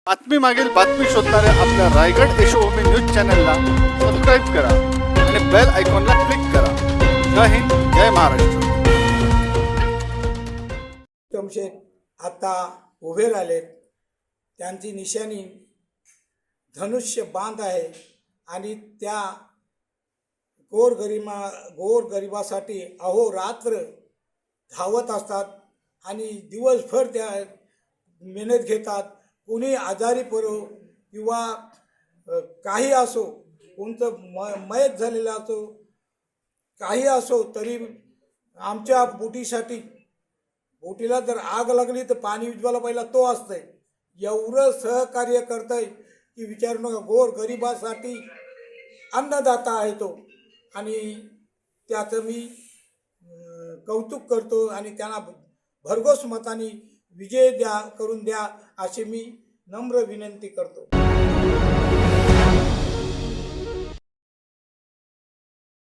बातमी मागील बातमी शोधणाऱ्या आपल्या रायगड यशोभूमी न्यूज चॅनलला सबस्क्राईब करा आणि बेल आयकॉनला क्लिक करा. जय हिंद, जय महाराष्ट्र. तमशेद आता उभे राहिलेत. त्यांची निशाणी धनुष्य बांध आहे आणि त्या गोरगरिबासाठी अहोरात्र धावत असतात आणि दिवसभर त्या मेहनत घेतात. कोणी आजारी पडो किंवा काही असो, कोणतं मयत झालेलं असो, काही असो, तरी आमच्या बोटीला जर आग लागली तर पाणी विजवायला पहिला तो असतंय. एवढं सहकार्य करतंय की विचारू नका. गोरगरिबासाठी अन्नदाता आहे तो आणि त्याचं मी कौतुक करतो आणि त्यांना भरघोस मताने विजय करून द्या अशी मी नम्र विनंती करतो.